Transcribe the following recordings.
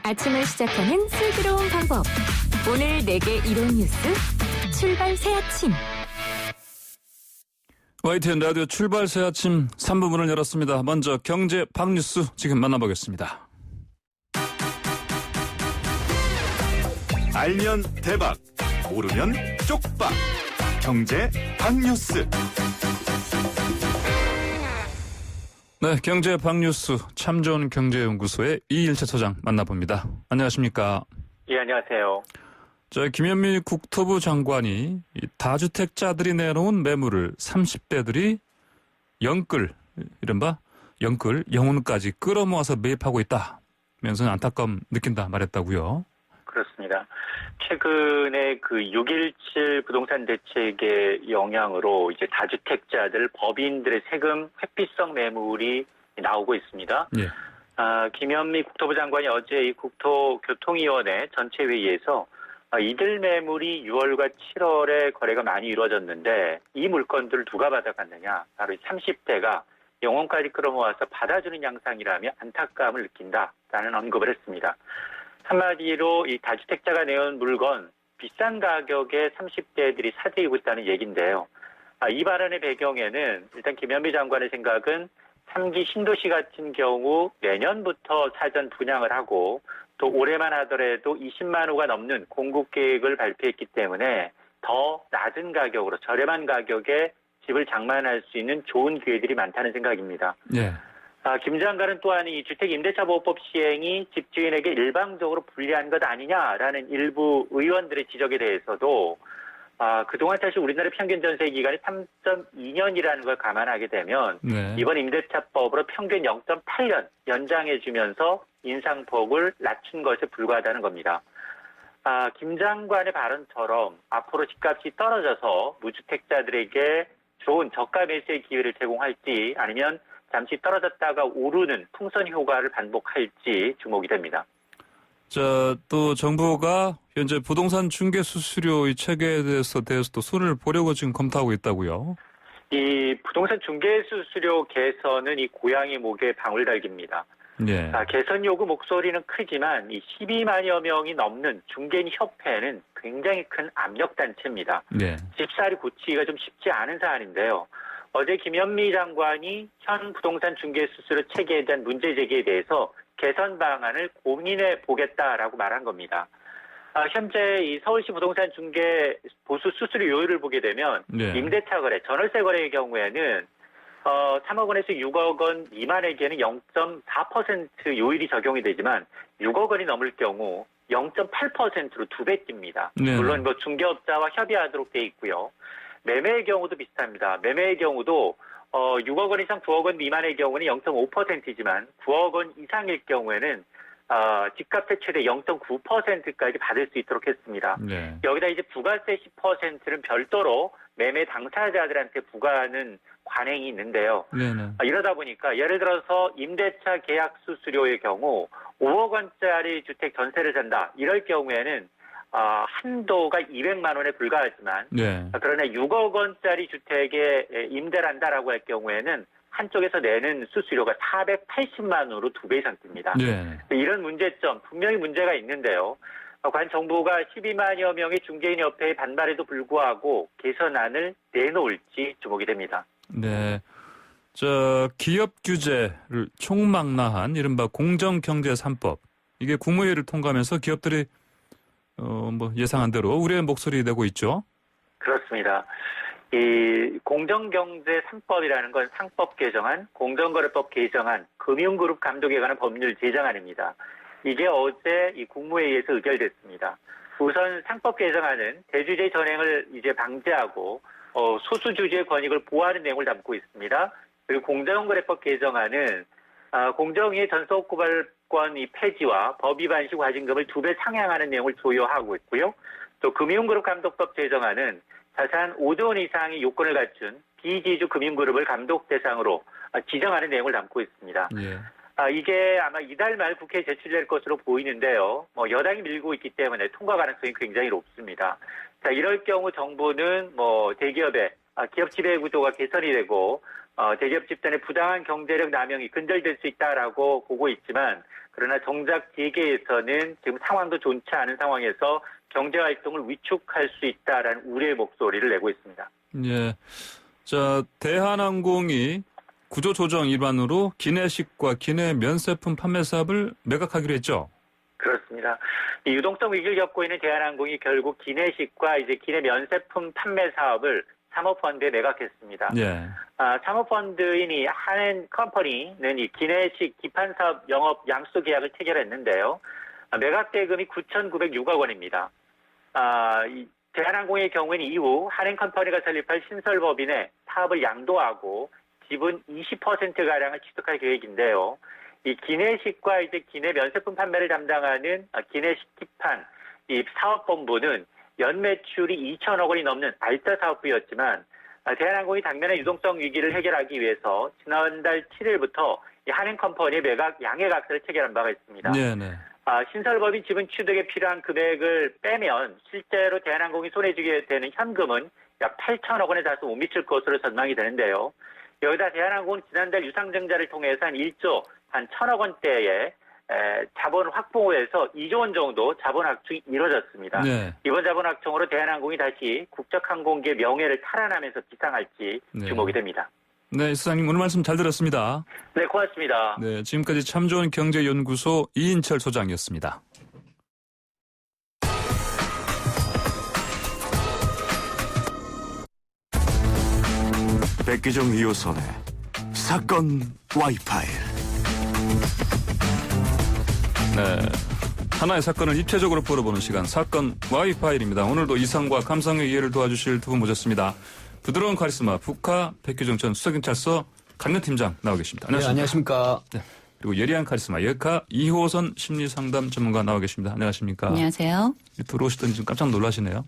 아침을 시작하는 슬기로운 방법. 오늘 내게 이로운 뉴스 출발 새 아침. YTN 라디오 출발 새 아침 3부 문을 열었습니다. 먼저 경제 박뉴스 지금 만나보겠습니다. 알면 대박, 모르면 쪽박. 경제 박뉴스. 네, 경제 박뉴스 참 좋은 경제연구소의 이일채 소장 만나봅니다. 안녕하십니까? 예, 안녕하세요. 김현미 국토부 장관이 다주택자들이 내놓은 매물을 30대들이 이른바 영끌, 영혼까지 끌어모아서 매입하고 있다면서 안타까움 느낀다 말했다고요? 그렇습니다. 최근에 그 6.17 부동산 대책의 영향으로 이제 다주택자들, 법인들의 세금 회피성 매물이 나오고 있습니다. 예. 김현미 국토부 장관이 어제 이 국토교통위원회 전체 회의에서 이들 매물이 6월과 7월에 거래가 많이 이루어졌는데 이 물건들을 누가 받아갔느냐? 바로 30대가 영혼까지 끌어모아서 받아주는 양상이라며 안타까움을 느낀다라는 언급을 했습니다. 한마디로 이 다주택자가 내온 물건 비싼 가격에 30대들이 사들이고 있다는 얘기인데요. 이 발언의 배경에는 일단 김현미 장관의 생각은 3기 신도시 같은 경우 내년부터 사전 분양을 하고 또 올해만 하더라도 20만 호가 넘는 공급 계획을 발표했기 때문에 더 낮은 가격으로 저렴한 가격에 집을 장만할 수 있는 좋은 기회들이 많다는 생각입니다. 예. 김 장관은 또한 이 주택임대차보호법 시행이 집주인에게 일방적으로 불리한 것 아니냐라는 일부 의원들의 지적에 대해서도 그동안 사실 우리나라 평균 전세 기간이 3.2년이라는 걸 감안하게 되면 네. 이번 임대차법으로 평균 0.8년 연장해주면서 인상폭을 낮춘 것에 불과하다는 겁니다. 김 장관의 발언처럼 앞으로 집값이 떨어져서 무주택자들에게 좋은 저가 매수의 기회를 제공할지 아니면 잠시 떨어졌다가 오르는 풍선 효과를 반복할지 주목이 됩니다. 또 정부가 현재 부동산 중개 수수료 이 체계에 대해서도 손을 보려고 지금 검토하고 있다고요? 이 부동산 중개 수수료 개선은 이 고양이 목에 방울달기입니다. 네. 개선 요구 목소리는 크지만 이 12만여 명이 넘는 중개인 협회는 굉장히 큰 압력 단체입니다. 네. 집살이 고치기가 좀 쉽지 않은 사안인데요. 어제 김현미 장관이 현 부동산 중개 수수료 체계에 대한 문제 제기에 대해서 개선 방안을 고민해 보겠다라고 말한 겁니다. 현재 이 서울시 부동산 중개 보수 수수료 요율을 보게 되면 네. 임대차 거래, 전월세 거래의 경우에는 3억 원에서 6억 원 미만에게는 0.4% 요율이 적용이 되지만 6억 원이 넘을 경우 0.8%로 2배 뜁니다. 네. 물론 중개업자와 협의하도록 돼 있고요. 매매의 경우도 비슷합니다. 매매의 경우도 6억 원 이상 9억 원 미만의 경우는 0.5%이지만 9억 원 이상일 경우에는 집값의 최대 0.9%까지 받을 수 있도록 했습니다. 네. 여기다 이제 부가세 10%는 별도로 매매 당사자들한테 부과하는 관행이 있는데요. 네네. 이러다 보니까 예를 들어서 임대차 계약 수수료의 경우 5억 원짜리 주택 전세를 산다. 이럴 경우에는 한도가 200만 원에 불과하지만 네. 그러나 6억 원짜리 주택에 임대를 한다라고 할 경우에는 한쪽에서 내는 수수료가 480만 원으로 2배 이상 듭니다. 네. 이런 문제점 분명히 문제가 있는데요. 과연 정부가 12만여 명의 중개인 협회의 반발에도 불구하고 개선안을 내놓을지 주목이 됩니다. 네. 기업 규제를 총망라한 이른바 공정경제 3법. 이게 국무회의를 통과하면서 기업들이 예상한 대로 우려의 목소리 내고 있죠. 그렇습니다. 이 공정경제 3법이라는 건 상법 개정안, 공정거래법 개정안, 금융그룹 감독에 관한 법률 제정안입니다. 이게 어제 이 국무회의에서 의결됐습니다. 우선 상법 개정안은 대주주의 전횡을 이제 방지하고 소수주주의 권익을 보호하는 내용을 담고 있습니다. 그리고 공정거래법 개정안은 공정위의 전속고발권 이 폐지와 법 위반 시 과징금을 2배 상향하는 내용을 조여하고 있고요. 또 금융그룹 감독법 제정안은 자산 5조 원 이상의 요건을 갖춘 비지주 금융그룹을 감독 대상으로 지정하는 내용을 담고 있습니다. 예. 이게 아마 이달 말 국회에 제출될 것으로 보이는데요. 여당이 밀고 있기 때문에 통과 가능성이 굉장히 높습니다. 자, 이럴 경우 정부는 대기업에 기업 지배 구조가 개선이 되고 대기업 집단의 부당한 경제력 남용이 근절될 수 있다라고 보고 있지만 그러나 정작 재계에서는 지금 상황도 좋지 않은 상황에서 경제 활동을 위축할 수 있다라는 우려의 목소리를 내고 있습니다. 예. 자, 대한항공이 구조조정 일환으로 기내식과 기내 면세품 판매 사업을 매각하기로 했죠. 그렇습니다. 이 유동성 위기를 겪고 있는 대한항공이 결국 기내식과 이제 기내 면세품 판매 사업을 사모펀드에 매각했습니다. 예. 사모펀드인 이 한앤컴퍼니는 이 기내식 기판 사업 영업 양수 계약을 체결했는데요. 매각 대금이 9,906억 원입니다. 이 대한항공의 경우에는 이후 한앤컴퍼니가 설립할 신설법인의 사업을 양도하고 지분 20%가량을 취득할 계획인데요. 이 기내식과 이제 기내 면세품 판매를 담당하는 기내식 기판 이 사업본부는 연 매출이 2천억 원이 넘는 알짜 사업부였지만 대한항공이 당면의 유동성 위기를 해결하기 위해서 지난달 7일부터 이 한앤컴퍼니의 매각 양해각서를 체결한 바가 있습니다. 네네. 신설법인 지분 취득에 필요한 금액을 빼면 실제로 대한항공이 손에 쥐게 되는 현금은 약 8천억 원에 달서 못 미칠 것으로 전망이 되는데요. 여기다 대한항공은 지난달 유상증자를 통해서 한 1조 한 1천억 원대의 자본 확보에서 2조 원 정도 자본 확충이 이루어졌습니다. 네. 이번 자본 확충으로 대한항공이 다시 국적항공기의 명예를 탈환하면서 비상할지 주목이 됩니다. 네, 이사장님 오늘 말씀 잘 들었습니다. 네, 고맙습니다. 네, 지금까지 참 좋은 경제연구소 이인철 소장이었습니다. 백기정 2호선의 사건 와이파일. 네, 하나의 사건을 입체적으로 풀어보는 시간 사건 와이파일입니다. 오늘도 이상과 감상의 이해를 도와주실 두 분 모셨습니다. 부드러운 카리스마 북하 백규정 전 수석경찰서 강력팀장 나와 계십니다. 안녕하십니까? 네, 안녕하십니까? 네, 그리고 예리한 카리스마 여카 2호선 심리상담 전문가 나와 계십니다. 안녕하십니까? 안녕하세요. 들어오시더니 지금 깜짝 놀라시네요.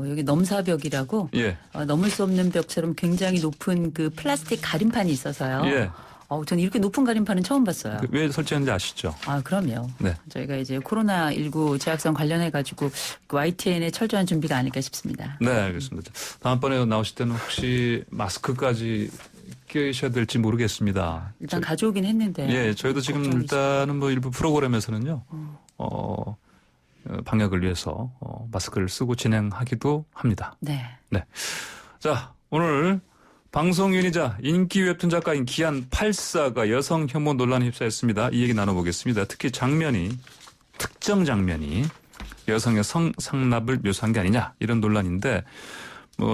여기 넘사벽이라고 예. 넘을 수 없는 벽처럼 굉장히 높은 그 플라스틱 가림판이 있어서요. 예. 저는 이렇게 높은 가림판은 처음 봤어요. 왜 설치했는지 아시죠? 그럼요. 네. 저희가 이제 코로나19 재확산 관련해가지고 그 YTN에 철저한 준비가 아닐까 싶습니다. 네, 알겠습니다. 다음번에 나오실 때는 혹시 마스크까지 끼셔야 될지 모르겠습니다. 일단 가져오긴 했는데. 예, 저희도 지금 걱정이시죠. 일단은 뭐 일부 프로그램에서는요, 방역을 위해서 마스크를 쓰고 진행하기도 합니다. 네. 네. 자, 오늘 방송인이자 인기 웹툰 작가인 기안 84가 여성 혐오 논란에 휩싸였습니다. 이 얘기 나눠보겠습니다. 특히 특정 장면이 여성의 성상납을 묘사한 게 아니냐 이런 논란인데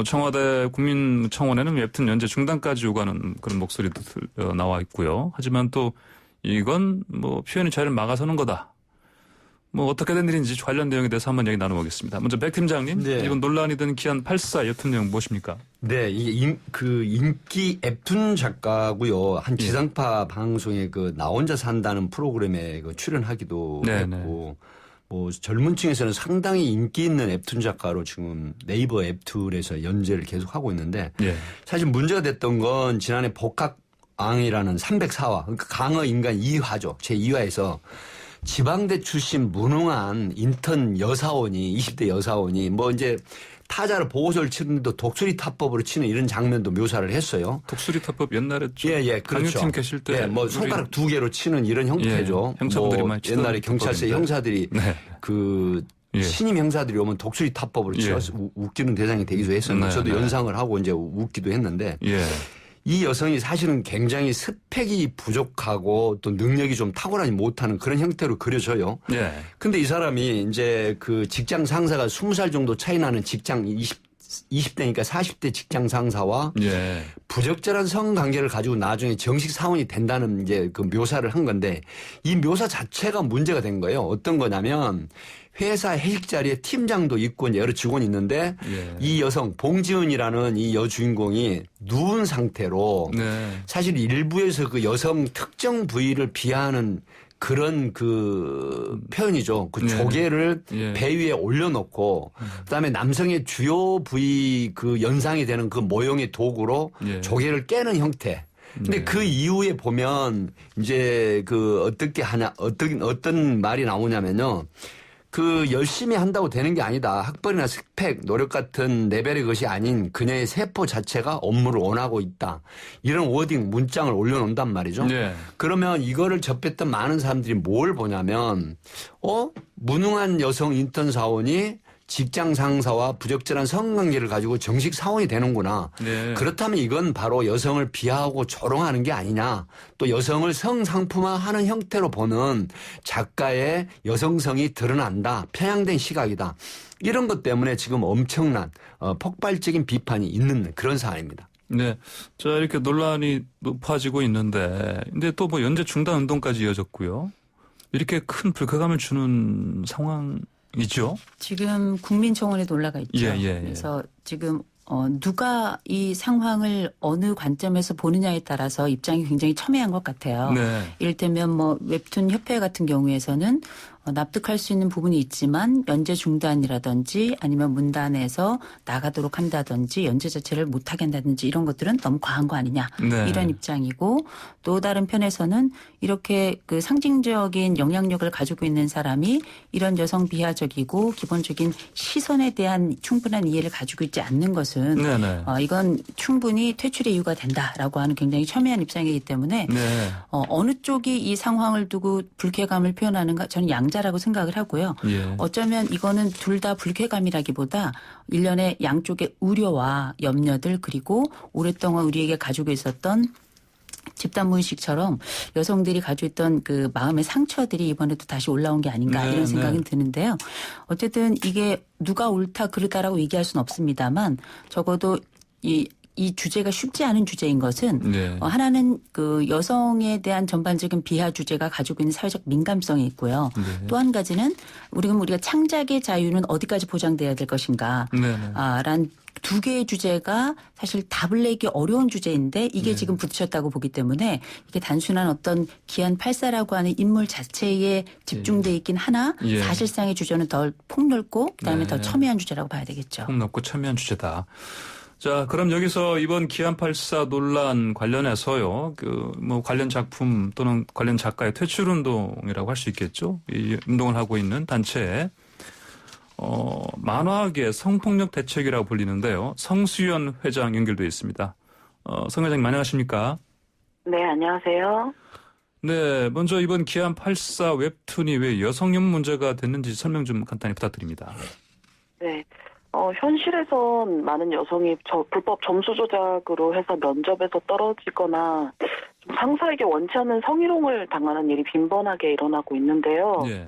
청와대 국민청원에는 웹툰 연재 중단까지 요구하는 그런 목소리도 나와 있고요. 하지만 또 이건 표현의 자유를 막아서는 거다. 어떻게 된 일인지 관련 내용에 대해서 한번 얘기 나눠보겠습니다. 먼저 백 팀장님, 네. 이번 논란이 된 기안 84 웹툰 내용 무엇입니까? 네, 이게 인기 웹툰 작가고요. 한 지상파 방송에 나 혼자 산다는 프로그램에 출연하기도 했고, 젊은 층에서는 상당히 인기 있는 웹툰 작가로 지금 네이버 웹툰에서 연재를 계속 하고 있는데, 예. 사실 문제가 됐던 건 지난해 복학왕이라는 304화, 그러니까 강어 인간 2화죠. 제 2화에서 지방대 출신 무능한 인턴 여사원이 20대 여사원이 이제 타자를 보고서를 치는데도 독수리 타법으로 치는 이런 장면도 묘사를 했어요. 독수리 타법 옛날에 그렇죠. 강력팀 계실 때 손가락 2개로 치는 이런 형태죠. 형사분들이 많이 치던 옛날에 경찰서 타법인데. 형사들이 신임 형사들이 오면 독수리 타법으로 치어서 웃기는 대상이 되기도 했었는데 저도 연상을 하고 이제 웃기도 했는데 이 여성이 사실은 굉장히 스펙이 부족하고 또 능력이 좀 탁월하지 못하는 그런 형태로 그려져요. 근데 이 사람이 이제 그 직장 상사가 20살 정도 차이 나는 직장 20대니까 40대 직장 상사와 부적절한 성관계를 가지고 나중에 정식 사원이 된다는 이제 그 묘사를 한 건데 이 묘사 자체가 문제가 된 거예요. 어떤 거냐면 회사 회식 자리에 팀장도 있고 여러 직원이 있는데 이 여성 봉지은이라는 이 여주인공이 누운 상태로 사실 일부에서 그 여성 특정 부위를 비하하는 그런 그 표현이죠. 그 조개를 배 위에 올려놓고 그다음에 남성의 주요 부위 그 연상이 되는 그 모형의 도구로 조개를 깨는 형태. 근데 그 이후에 보면 이제 그 어떻게 하냐 어떤 말이 나오냐면요. 그 열심히 한다고 되는 게 아니다. 학벌이나 스펙, 노력 같은 레벨의 것이 아닌 그녀의 세포 자체가 업무를 원하고 있다. 이런 워딩, 문장을 올려놓는단 말이죠. 네. 그러면 이거를 접했던 많은 사람들이 뭘 보냐면 무능한 여성 인턴 사원이 직장 상사와 부적절한 성관계를 가지고 정식 사원이 되는구나. 네. 그렇다면 이건 바로 여성을 비하하고 조롱하는 게 아니냐. 또 여성을 성상품화하는 형태로 보는 작가의 여성성이 드러난다. 편향된 시각이다. 이런 것 때문에 지금 엄청난 폭발적인 비판이 있는 그런 사안입니다. 네. 자, 이렇게 논란이 높아지고 있는데, 근데 또 뭐 연재 중단 운동까지 이어졌고요. 이렇게 큰 불쾌감을 주는 상황이죠. 지금 국민청원에도 올라가 있죠. 예. 그래서 지금 누가 이 상황을 어느 관점에서 보느냐에 따라서 입장이 굉장히 첨예한 것 같아요. 네. 이를테면 뭐 웹툰 협회 같은 경우에서는 납득할 수 있는 부분이 있지만 연재 중단이라든지 아니면 문단에서 나가도록 한다든지 연재 자체를 못하게 한다든지 이런 것들은 너무 과한 거 아니냐. 네. 이런 입장이고 또 다른 편에서는 이렇게 그 상징적인 영향력을 가지고 있는 사람이 이런 여성 비하적이고 기본적인 시선에 대한 충분한 이해를 가지고 있지 않는 것은 네네. 이건 충분히 퇴출의 이유가 된다라고 하는 굉장히 첨예한 입장이기 때문에 네. 어느 쪽이 이 상황을 두고 불쾌감을 표현하는가 저는 양자라고 생각을 하고요. 예. 어쩌면 이거는 둘 다 불쾌감이라기보다 일련의 양쪽의 우려와 염려들 그리고 오랫동안 우리에게 가지고 있었던 집단무의식처럼 여성들이 가지고 있던 그 마음의 상처들이 이번에도 다시 올라온 게 아닌가 네, 이런 생각은 네. 드는데요. 어쨌든 이게 누가 옳다 그르다라고 얘기할 수는 없습니다만 적어도 이 주제가 쉽지 않은 주제인 것은 네. 하나는 그 여성에 대한 전반적인 비하 주제가 가지고 있는 사회적 민감성이 있고요. 네. 또 한 가지는 우리가 창작의 자유는 어디까지 보장돼야 될 것인가. 네네. 란 두 개의 주제가 사실 답을 내기 어려운 주제인데 이게 네. 지금 부딪혔다고 보기 때문에 이게 단순한 어떤 기안 84라고 하는 인물 자체에 집중돼 있긴 하나 예. 사실상의 주제는 더 폭넓고 그다음에 네. 더 첨예한 주제라고 봐야 되겠죠. 폭넓고 첨예한 주제다. 자, 그럼 여기서 이번 기안 84 논란 관련해서요, 뭐 관련 작품 또는 관련 작가의 퇴출 운동이라고 할 수 있겠죠. 이 운동을 하고 있는 단체에 만화계 성폭력 대책이라고 불리는데요. 성수연 회장 연결돼 있습니다. 성 회장님 안녕하십니까? 네, 안녕하세요. 네, 먼저 이번 기안 84 웹툰이 왜 여성혐 문제가 됐는지 설명 좀 간단히 부탁드립니다. 네. 현실에선 많은 여성이 불법 점수 조작으로 해서 면접에서 떨어지거나 좀 상사에게 원치 않는 성희롱을 당하는 일이 빈번하게 일어나고 있는데요. 예.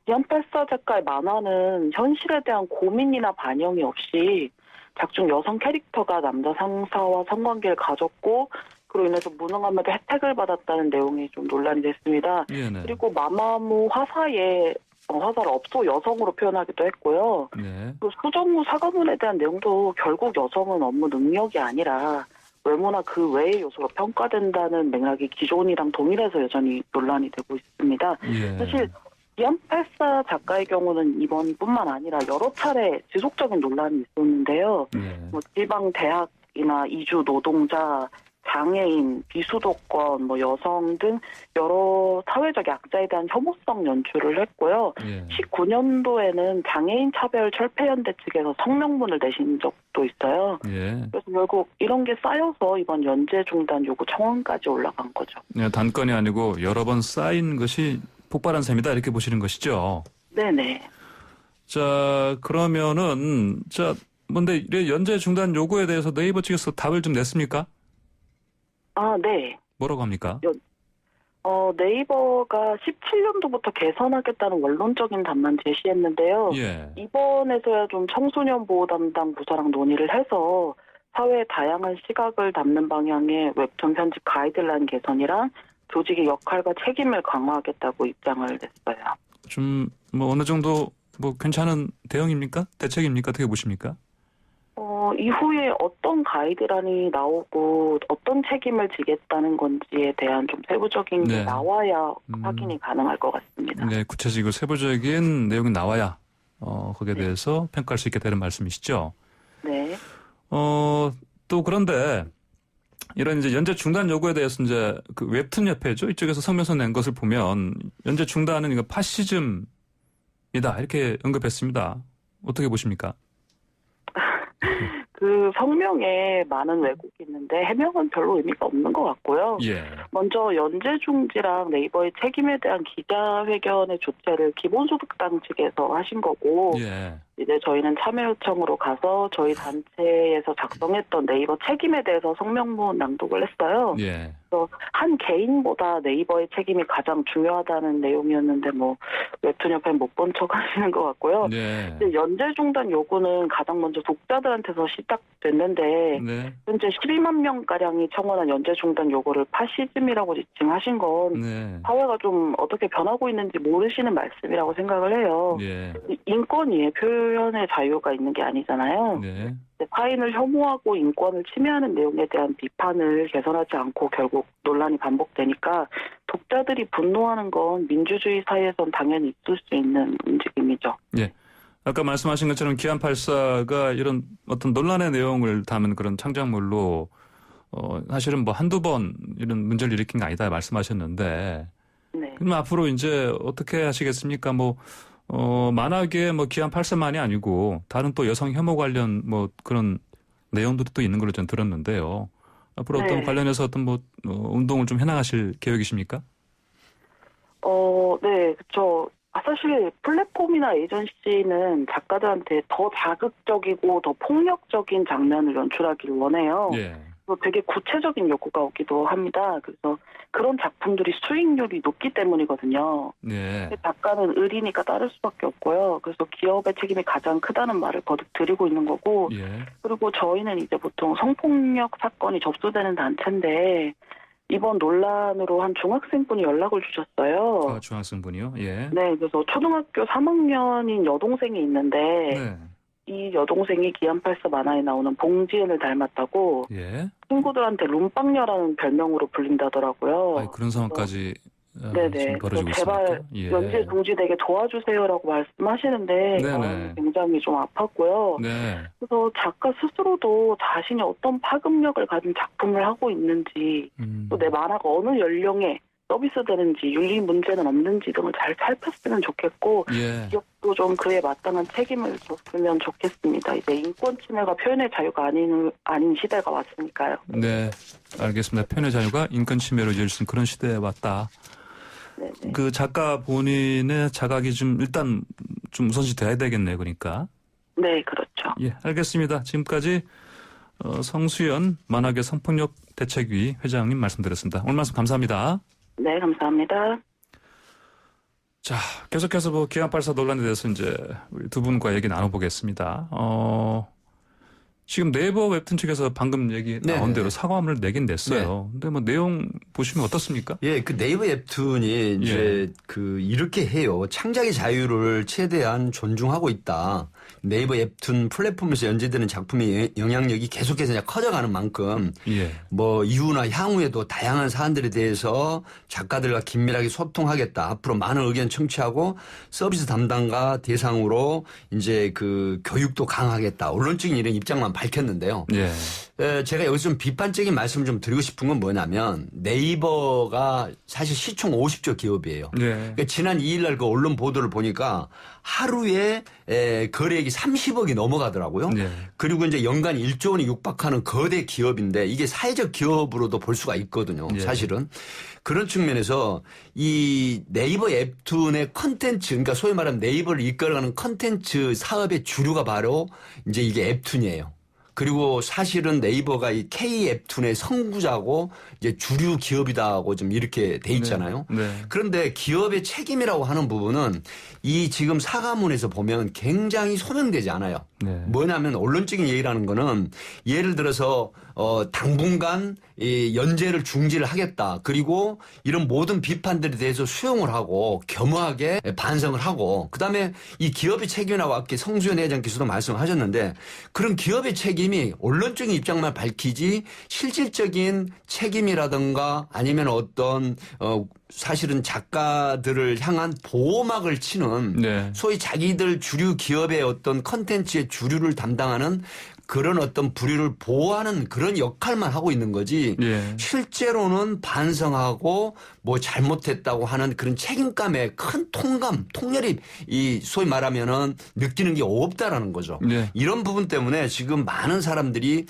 기안 84 작가의 만화는 현실에 대한 고민이나 반영이 없이 작중 여성 캐릭터가 남자 상사와 성관계를 가졌고 그로 인해서 무능함에도 혜택을 받았다는 내용이 좀 논란이 됐습니다. 네. 그리고 마마무 화사의 화사를 업소 여성으로 표현하기도 했고요. 네. 또 수정무 사과문에 대한 내용도 결국 여성은 업무 능력이 아니라 외모나 그 외의 요소로 평가된다는 맥락이 기존이랑 동일해서 여전히 논란이 되고 있습니다. 예. 사실 기안 84 작가의 경우는 이번뿐만 아니라 여러 차례 지속적인 논란이 있었는데요. 예. 뭐 지방 대학이나 이주 노동자, 장애인, 비수도권, 여성 등 여러 사회적 약자에 대한 혐오성 연출을 했고요. 예. 19년도에는 장애인 차별 철폐연대 측에서 성명문을 내신 적도 있어요. 예. 그래서 결국 이런 게 쌓여서 이번 연재 중단 요구 청원까지 올라간 거죠. 네, 단건이 아니고 여러 번 쌓인 것이 폭발한 셈이다 이렇게 보시는 것이죠. 네네. 자, 그러면은 뭔데 이래 연재 중단 요구에 대해서 네이버 측에서 답을 좀 냈습니까? 네. 뭐라고 합니까? 네이버가 17년도부터 개선하겠다는 원론적인 답만 제시했는데요. 예. 이번에서야 좀 청소년 보호 담당 부서랑 논의를 해서 사회의 다양한 시각을 담는 방향의 웹툰 편집 가이드라인 개선이랑 조직의 역할과 책임을 강화하겠다고 입장을 냈어요. 좀 어느 정도 괜찮은 대응입니까? 대책입니까? 어떻게 보십니까? 이후에 어떤 가이드란이 나오고 어떤 책임을 지겠다는 건지에 대한 좀 세부적인 게 나와야 확인이 가능할 것 같습니다. 네, 구체적이고 세부적인 내용이 나와야 거기에 대해서 평가할 수 있게 되는 말씀이시죠? 네. 또 그런데 이런 이제 연재 중단 요구에 대해서 이제 그 웹툰 협회죠. 이쪽에서 성명서 낸 것을 보면 연재 중단은 이거 파시즘에 이렇게 언급했습니다. 어떻게 보십니까? 그 성명에 많은 왜곡이 있는데 해명은 별로 의미가 없는 것 같고요. 예. 먼저 연재중지랑 네이버의 책임에 대한 기자회견의 조치를 기본소득당 측에서 하신 거고 예. 이제 저희는 참여 요청으로 가서 저희 단체에서 작성했던 네이버 책임에 대해서 성명문 낭독을 했어요. 예. 그래서 한 개인보다 네이버의 책임이 가장 중요하다는 내용이었는데 뭐 웹툰협회는 못 본 척 하시는 것 같고요. 네. 연재 중단 요구는 가장 먼저 독자들한테서 시작됐는데 네. 현재 12만 명가량이 청원한 연재 중단 요구를 파시즘이라고 지칭하신 건 네. 사회가 좀 어떻게 변하고 있는지 모르시는 말씀이라고 생각을 해요. 예. 인권이 표현의 자유가 있는 게 아니잖아요. 네. 타인을 혐오하고 인권을 침해하는 내용에 대한 비판을 개선하지 않고 결국 논란이 반복되니까 독자들이 분노하는 건 민주주의 사회에선 당연히 있을 수 있는 움직임이죠. 예. 아까 말씀하신 것처럼 기안84가 이런 어떤 논란의 내용을 담은 그런 창작물로 사실은 뭐 한두 번 이런 문제를 일으킨 게 아니다 말씀하셨는데 네. 그럼 앞으로 이제 어떻게 하시겠습니까? 만약에 기안84만이 아니고 다른 또 여성 혐오 관련 그런 내용들이 또 있는 걸로 전 들었는데요. 앞으로 어떤 네. 관련해서 어떤 운동을 좀 해나가실 계획이십니까? 네, 그렇죠. 사실 플랫폼이나 에이전시는 작가들한테 더 자극적이고 더 폭력적인 장면을 연출하기를 원해요. 예. 되게 구체적인 요구가 오기도 합니다. 그래서 그런 작품들이 수익률이 높기 때문이거든요. 네. 작가는 의리니까 따를 수밖에 없고요. 그래서 기업의 책임이 가장 크다는 말을 거듭 드리고 있는 거고, 예. 그리고 저희는 이제 보통 성폭력 사건이 접수되는 단체인데 이번 논란으로 한 중학생분이 연락을 주셨어요. 중학생분이요? 예. 네, 그래서 초등학교 3학년인 여동생이 있는데 네. 이 여동생이 기안84 만화에 나오는 봉지은을 닮았다고 예. 친구들한테 룸빵녀라는 별명으로 불린다더라고요. 그런 상황까지 네네. 지금 벌어지고 제발 있습니까? 예. 연재 중지되게 도와주세요라고 말씀하시는데 네네. 마음이 굉장히 좀 아팠고요. 네. 그래서 작가 스스로도 자신이 어떤 파급력을 가진 작품을 하고 있는지 또 내 만화가 어느 연령에 서비스되는지 윤리 문제는 없는지 등을 잘 살폈으면 좋겠고 예. 기업도 좀 그에 마땅한 책임을 줬으면 좋겠습니다. 이제 인권 침해가 표현의 자유가 아닌 시대가 왔으니까요. 네. 알겠습니다. 표현의 자유가 인권 침해로 이어질 수 있는 그런 시대에 왔다. 네네. 그 작가 본인의 자각이 일단 우선시 돼야 되겠네요. 그러니까. 네, 그렇죠. 예, 알겠습니다. 지금까지 성수연 만화계 성폭력 대책위 회장님 말씀드렸습니다. 오늘 말씀 감사합니다. 네, 감사합니다. 자, 계속해서 기안84 논란에 대해서 이제 우리 두 분과 얘기 나눠보겠습니다. 지금 네이버 웹툰 측에서 방금 얘기 나온 대로 사과문을 내긴 냈어요. 근데 내용 보시면 어떻습니까? 예, 그 네이버 웹툰이 이제 이렇게 해요. 창작의 자유를 최대한 존중하고 있다. 네이버 웹툰 플랫폼에서 연재되는 작품의 영향력이 계속해서 이제 커져가는 만큼 이후나 향후에도 다양한 사안들에 대해서 작가들과 긴밀하게 소통하겠다. 앞으로 많은 의견 청취하고 서비스 담당가 대상으로 이제 그 교육도 강화하겠다. 언론적인 이런 입장만 밝혔는데요. 제가 여기서 좀 비판적인 말씀을 좀 드리고 싶은 건 뭐냐면 네이버가 사실 시총 50조 기업이에요. 그러니까 지난 2일 날 그 언론 보도를 보니까 하루에 거래액이 30억이 넘어가더라고요. 그리고 이제 연간 1조 원이 육박하는 거대 기업인데 이게 사회적 기업으로도 볼 수가 있거든요. 사실은. 그런 측면에서 이 네이버 웹툰의 컨텐츠, 그러니까 소위 말하면 네이버를 이끌어가는 컨텐츠 사업의 주류가 바로 이제 이게 웹툰이에요. 그리고 사실은 네이버가 이 K 웹툰의 선구자고 이제 주류 기업이다고 좀 이렇게 돼 있잖아요. 그런데 기업의 책임이라고 하는 부분은 이 지금 사과문에서 보면 굉장히 소명되지 않아요. 뭐냐면 언론적인 얘기라는 거는 예를 들어서 당분간 이 연재를 중지를 하겠다. 그리고 이런 모든 비판들에 대해서 수용을 하고 겸허하게 반성을 하고 그다음에 이 기업의 책임이라고 아까 성수연 회장께서도 말씀하셨는데 그런 기업의 책임이 언론적인 입장만 밝히지 실질적인 책임이라든가 아니면 어떤 사실은 작가들을 향한 보호막을 치는 소위 자기들 주류 기업의 어떤 컨텐츠의 주류를 담당하는 그런 어떤 부류를 보호하는 그런 역할만 하고 있는 거지 예. 실제로는 반성하고 뭐 잘못했다고 하는 그런 책임감에 큰 통렬이 이 소위 말하면은 느끼는 게 없다라는 거죠. 예. 이런 부분 때문에 지금 많은 사람들이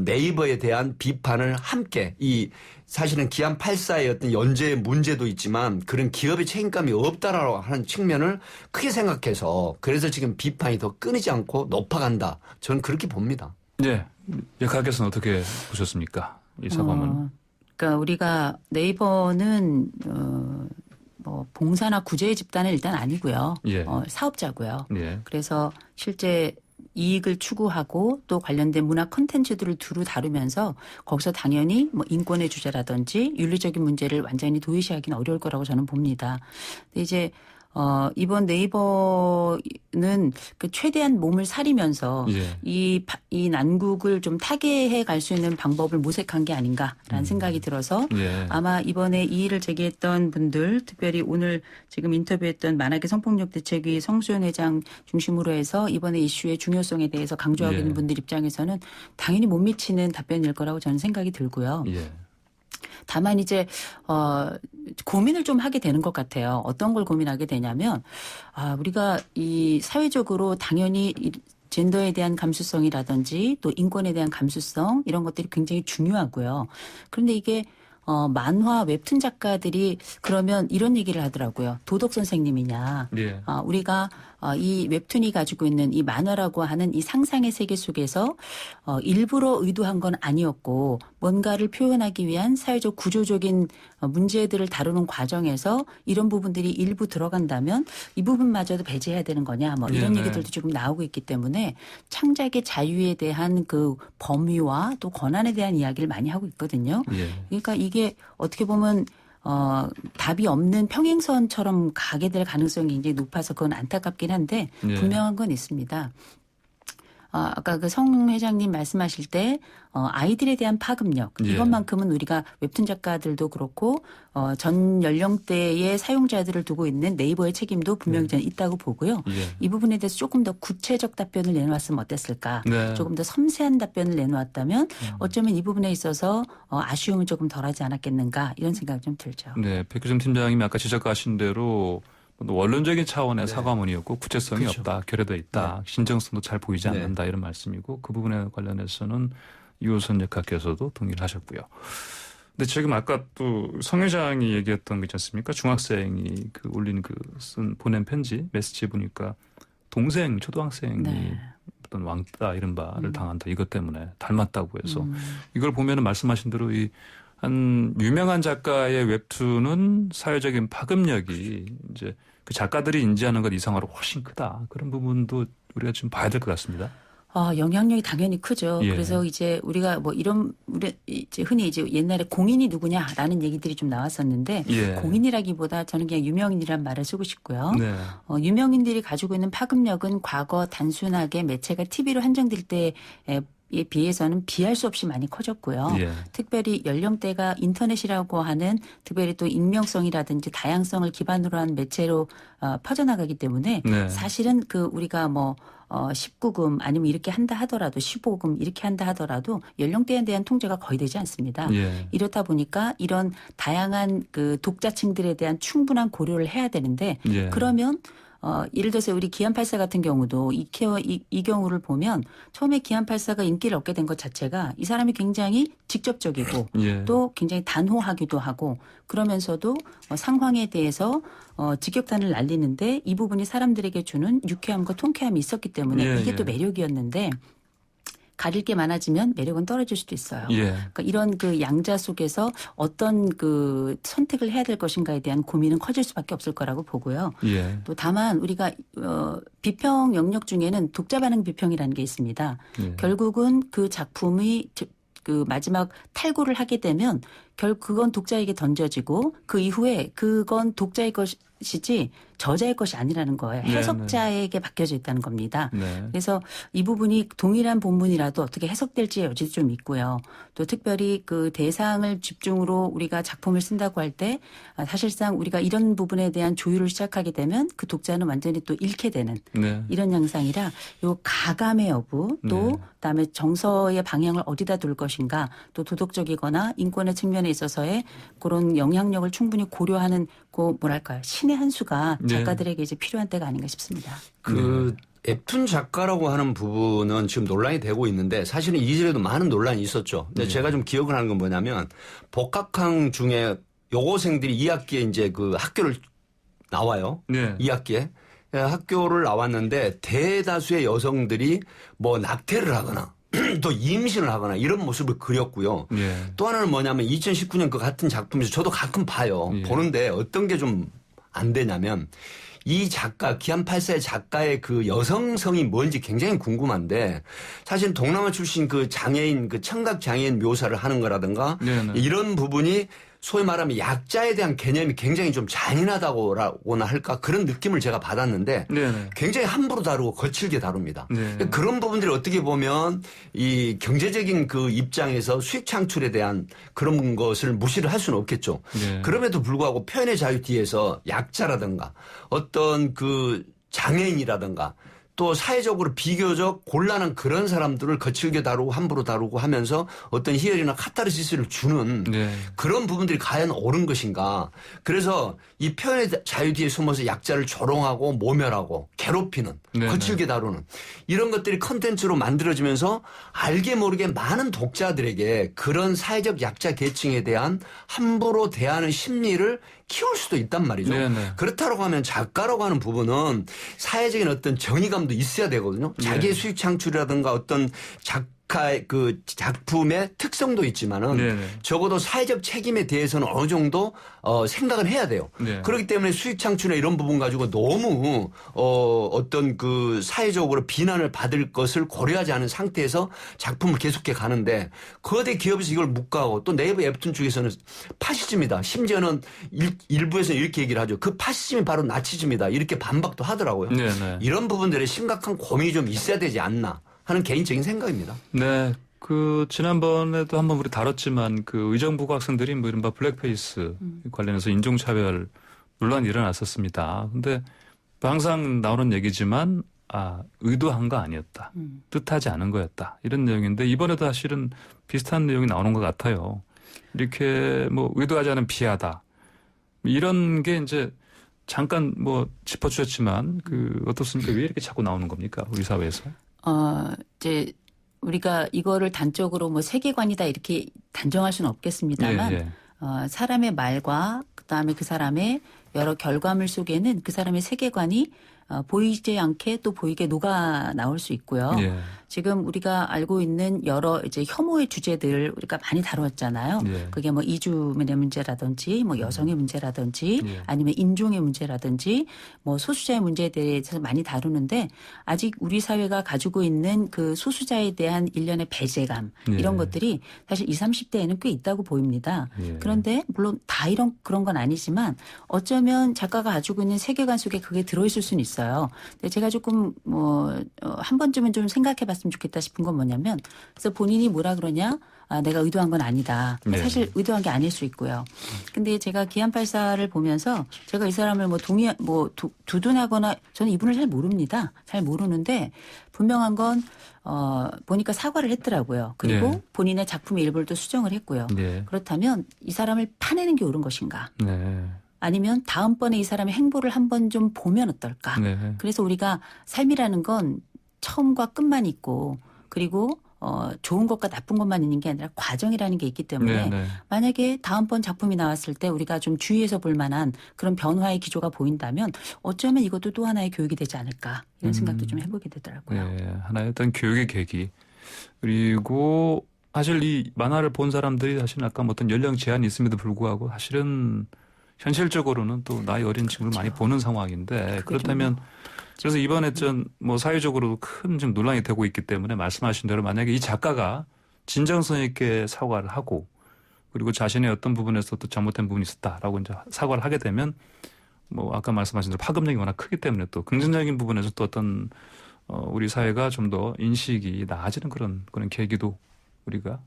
네이버에 대한 비판을 함께 이 사실은 기안 8사의 어떤 연재의 문제도 있지만 그런 기업의 책임감이 없다라고 하는 측면을 크게 생각해서 그래서 지금 비판이 더 끊이지 않고 높아간다. 저는 그렇게 봅니다. 네. 예카께서는 어떻게 보셨습니까? 이 사과문. 그러니까 우리가 네이버는 뭐 봉사나 구제의 집단은 일단 아니고요. 예. 사업자고요. 예. 그래서 실제 이익을 추구하고 또 관련된 문화 콘텐츠들을 두루 다루면서 거기서 당연히 뭐 인권의 주제라든지 윤리적인 문제를 완전히 도외시하기는 어려울 거라고 저는 봅니다. 근데 이제 이번 네이버는 그 최대한 몸을 사리면서 예. 이 난국을 좀 타개해 갈 수 있는 방법을 모색한 게 아닌가라는 생각이 들어서 예. 아마 이번에 이의를 제기했던 분들 특별히 오늘 지금 인터뷰했던 만학의 성폭력 대책위 성수연 회장 중심으로 해서 이번에 이슈의 중요성에 대해서 강조하고 예. 있는 분들 입장에서는 당연히 못 미치는 답변일 거라고 저는 생각이 들고요. 예. 다만 이제 고민을 좀 하게 되는 것 같아요. 어떤 걸 고민하게 되냐면 우리가 이 사회적으로 당연히 젠더에 대한 감수성이라든지 또 인권에 대한 감수성 이런 것들이 굉장히 중요하고요. 그런데 이게 만화 웹툰 작가들이 그러면 이런 얘기를 하더라고요. 도덕 선생님이냐. 예. 우리가 이 웹툰이 가지고 있는 이 만화라고 하는 이 상상의 세계 속에서 일부러 의도한 건 아니었고 뭔가를 표현하기 위한 사회적 구조적인 문제들을 다루는 과정에서 이런 부분들이 일부 들어간다면 이 부분마저도 배제해야 되는 거냐 뭐 이런 예, 얘기들도 조금 나오고 있기 때문에 창작의 자유에 대한 그 범위와 또 권한에 대한 이야기를 많이 하고 있거든요. 예. 그러니까 이게 어떻게 보면 답이 없는 평행선처럼 가게 될 가능성이 굉장히 높아서 그건 안타깝긴 한데 예. 분명한 건 있습니다. 아까 그 성 회장님 말씀하실 때 아이들에 대한 파급력 예. 이것만큼은 우리가 웹툰 작가들도 그렇고 전 연령대의 사용자들을 두고 있는 네이버의 책임도 분명히 저는 있다고 보고요. 예. 이 부분에 대해서 조금 더 구체적 답변을 내놓았으면 어땠을까. 네. 조금 더 섬세한 답변을 내놓았다면 어쩌면 이 부분에 있어서 아쉬움은 조금 덜하지 않았겠는가 이런 생각이 좀 들죠. 네. 백규정 팀장님이 아까 지적하신 대로 원론적인 차원의 사과문이었고 구체성이 그렇죠. 없다. 결여돼 있다. 신정성도 잘 보이지 네. 않는다. 이런 말씀이고 그 부분에 관련해서는 이호선 역학께서도 동의를 하셨고요. 근데 지금 아까 또 성 회장이 얘기했던 거 있지 않습니까? 중학생이 그 올린 그 쓴 보낸 편지 메시지 보니까 동생 초등학생이 네. 어떤 왕따 이른바를 당한다. 이것 때문에 닮았다고 해서 이걸 보면은 말씀하신 대로 한 유명한 작가의 웹툰은 사회적인 파급력이 이제 그 작가들이 인지하는 것 이상으로 훨씬 크다. 그런 부분도 우리가 좀 봐야 될 것 같습니다. 영향력이 당연히 크죠. 예. 그래서 이제 우리가 뭐 우리 이제 흔히 이제 옛날에 공인이 누구냐라는 얘기들이 좀 나왔었는데 예. 공인이라기보다 저는 그냥 유명인이란 말을 쓰고 싶고요. 네. 유명인들이 가지고 있는 파급력은 과거 단순하게 매체가 TV로 한정될 때에 비해서는 비할 수 없이 많이 커졌고요. 예. 특별히 연령대가 인터넷이라고 하는 특별히 또 익명성이라든지 다양성을 기반으로 한 매체로 퍼져나가기 때문에 네. 사실은 그 우리가 뭐 19금 아니면 이렇게 한다 하더라도 15금 이렇게 한다 하더라도 연령대에 대한 통제가 거의 되지 않습니다. 예. 이렇다 보니까 이런 다양한 그 독자층들에 대한 충분한 고려를 해야 되는데 예. 그러면 예를 들어서 우리 기안84 같은 경우도 이 경우를 보면 처음에 기안84가 인기를 얻게 된 것 자체가 이 사람이 굉장히 직접적이고 예. 또 굉장히 단호하기도 하고 그러면서도 상황에 대해서 직격탄을 날리는데 이 부분이 사람들에게 주는 유쾌함과 통쾌함이 있었기 때문에 예, 이게 예. 또 매력이었는데 가릴 게 많아지면 매력은 떨어질 수도 있어요. 예. 그러니까 이런 그 양자 속에서 어떤 그 선택을 해야 될 것인가에 대한 고민은 커질 수밖에 없을 거라고 보고요. 예. 또 다만 우리가 비평 영역 중에는 독자 반응 비평이라는 게 있습니다. 예. 결국은 그 작품이 그 마지막 탈고를 하게 되면 그건 독자에게 던져지고 그 이후에 그건 독자의 것이지 저자의 것이 아니라는 거예요. 해석자에게 맡겨져 있다는 겁니다. 네. 그래서 이 부분이 동일한 본문이라도 어떻게 해석될지의 여지도 좀 있고요. 또 특별히 그 대상을 집중으로 우리가 작품을 쓴다고 할 때 사실상 우리가 이런 부분에 대한 조율을 시작하게 되면 그 독자는 완전히 또 잃게 되는 네. 이런 양상이라 요 가감의 여부 또 네. 그다음에 정서의 방향을 어디다 둘 것인가 또 도덕적이거나 인권의 측면에 있어서의 그런 영향력을 충분히 고려하는 그 뭐랄까요 신의 한 수가 네. 작가들에게 이제 필요한 때가 아닌가 싶습니다. 그 웹툰 작가라고 하는 부분은 지금 논란이 되고 있는데 사실은 이전에도 많은 논란이 있었죠. 근데 제가 좀 기억을 하는 건 뭐냐면 복학항 중에 여고생들이 2학기에 이제 그 학교를 나와요. 네. 2학기에. 학교를 나왔는데 대다수의 여성들이 뭐 낙태를 하거나 또 임신을 하거나 이런 모습을 그렸고요. 예. 또 하나는 뭐냐면 2019년 그 같은 작품에서 저도 가끔 봐요. 예. 보는데 어떤 게 좀 안 되냐면 이 작가 기안84의 작가의 그 여성성이 뭔지 굉장히 궁금한데 사실 동남아 출신 그 장애인 그 청각 장애인 묘사를 하는 거라든가 네네. 이런 부분이 소위 말하면 약자에 대한 개념이 굉장히 좀 잔인하다고나 할까 그런 느낌을 제가 받았는데 네네. 굉장히 함부로 다루고 거칠게 다룹니다. 네. 그런 부분들이 어떻게 보면 이 경제적인 그 입장에서 수익 창출에 대한 그런 것을 무시를 할 수는 없겠죠. 네. 그럼에도 불구하고 표현의 자유 뒤에서 약자라든가 어떤 그 장애인이라든가 또 사회적으로 비교적 곤란한 그런 사람들을 거칠게 다루고 함부로 다루고 하면서 어떤 희열이나 카타르시스를 주는 네. 그런 부분들이 과연 옳은 것인가. 그래서 이 표현의 자유 뒤에 숨어서 약자를 조롱하고 모멸하고 괴롭히는 네네. 거칠게 다루는 이런 것들이 컨텐츠로 만들어지면서 알게 모르게 많은 독자들에게 그런 사회적 약자 계층에 대한 함부로 대하는 심리를 키울 수도 있단 말이죠. 네네. 그렇다고 하면 작가라고 하는 부분은 사회적인 어떤 정의감도 있어야 되거든요. 자기의 네. 수익 창출이라든가 어떤 작가의 그 작품의 특성도 있지만은 네네. 적어도 사회적 책임에 대해서는 어느 정도 생각을 해야 돼요. 네. 그렇기 때문에 수익 창출이나 이런 부분 가지고 너무 어떤 그 사회적으로 비난을 받을 것을 고려하지 않은 상태에서 작품을 계속해 가는데 거대 기업에서 이걸 묵과하고 또 네이버 웹툰 쪽에서는 파시즘이다. 심지어는 일부에서는 이렇게 얘기를 하죠. 그 파시즘이 바로 나치즘이다. 이렇게 반박도 하더라고요. 네네. 이런 부분들에 심각한 고민이 좀 있어야 되지 않나 하는 개인적인 생각입니다. 네. 그 지난번에도 한번 우리 다뤘지만 그 의정부 학생들이 뭐 이른바 블랙페이스 관련해서 인종차별 논란이 일어났었습니다. 근데 항상 나오는 얘기지만 의도한 거 아니었다. 뜻하지 않은 거였다. 이런 내용인데 이번에도 사실은 비슷한 내용이 나오는 것 같아요. 이렇게 뭐 의도하지 않은 비하다. 이런 게 이제 잠깐 뭐 짚어주셨지만 그 어떻습니까? 왜 이렇게 자꾸 나오는 겁니까? 우리 사회에서? 이제 우리가 이거를 단적으로 뭐 세계관이다 이렇게 단정할 수는 없겠습니다만 예, 예. 사람의 말과 그다음에 그 사람의 여러 결과물 속에는 그 사람의 세계관이 보이지 않게 또 보이게 녹아 나올 수 있고요. 예. 지금 우리가 알고 있는 여러 이제 혐오의 주제들 우리가 많이 다뤘잖아요. 예. 그게 뭐 이주민의 문제라든지 뭐 여성의 문제라든지 예. 아니면 인종의 문제라든지 뭐 소수자의 문제에 대해서 많이 다루는데 아직 우리 사회가 가지고 있는 그 소수자에 대한 일련의 배제감 예. 이런 것들이 사실 20, 30대에는 꽤 있다고 보입니다. 예. 그런데 물론 다 그런 건 아니지만 어쩌면 작가가 가지고 있는 세계관 속에 그게 들어있을 수는 있어요. 근데 제가 조금 한 번쯤은 좀 생각해봤으면 좋겠다 싶은 건 뭐냐면 그래서 본인이 뭐라 그러냐 내가 의도한 건 아니다. 네. 사실 의도한 게 아닐 수 있고요. 근데 제가 기안84를 보면서 제가 이 사람을 두둔하거나 저는 이분을 잘 모릅니다. 잘 모르는데 분명한 건 보니까 사과를 했더라고요. 그리고 네. 본인의 작품의 일부를 또 수정을 했고요. 네. 그렇다면 이 사람을 파내는 게 옳은 것인가? 네. 아니면 다음번에 이 사람의 행보를 한번 좀 보면 어떨까? 네. 그래서 우리가 삶이라는 건 처음과 끝만 있고 그리고 좋은 것과 나쁜 것만 있는 게 아니라 과정이라는 게 있기 때문에 네, 네. 만약에 다음번 작품이 나왔을 때 우리가 좀 주의해서 볼 만한 그런 변화의 기조가 보인다면 어쩌면 이것도 또 하나의 교육이 되지 않을까 이런 생각도 좀 해보게 되더라고요. 네. 하나의 어떤 교육의 계기. 그리고 사실 이 만화를 본 사람들이 사실 아까 어떤 연령 제한이 있음에도 불구하고 사실은 현실적으로는 또 나이 어린 친구를 많이 보는 상황인데 그렇다면 그래서 이번에 좀 뭐 사회적으로 큰 좀 논란이 되고 있기 때문에 말씀하신 대로 만약에 이 작가가 진정성 있게 사과를 하고 그리고 자신의 어떤 부분에서 또 잘못된 부분이 있었다라고 이제 사과를 하게 되면 뭐 아까 말씀하신 대로 파급력이 워낙 크기 때문에 또 긍정적인 부분에서 또 어떤 우리 사회가 좀 더 인식이 나아지는 그런 계기도 우리가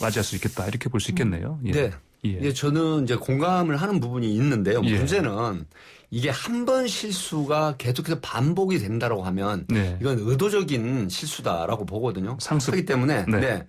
맞이할 수 있겠다 이렇게 볼 수 있겠네요. 예. 네. 예. 저는 이제 공감을 하는 부분이 있는데요. 예. 문제는 이게 한 번 실수가 계속해서 반복이 된다고 하면 네. 이건 의도적인 실수다라고 보거든요. 상습. 그렇기 때문에 네.